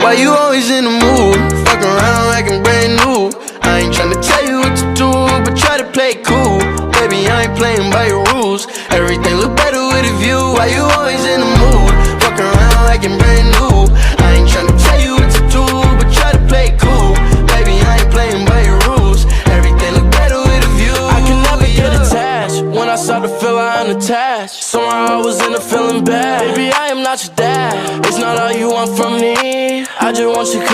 Why you always in the mood? Fuck around like I'm brand new. I ain't tryna tell you what to do, but try to play it cool. Baby, I ain't playing by your rules. Everything look better with a view. Why you always in the mood? Fuck around like I'm brand new. I ain't tryna tell you what to do, but try to play it cool. Baby, I ain't playing by your rules. Everything look better with a view. I can never get attached. When I start to feel I'm unattached, somehow I was in a feeling bad. Baby, I am not your dad. It's not all you want from me. I just want you.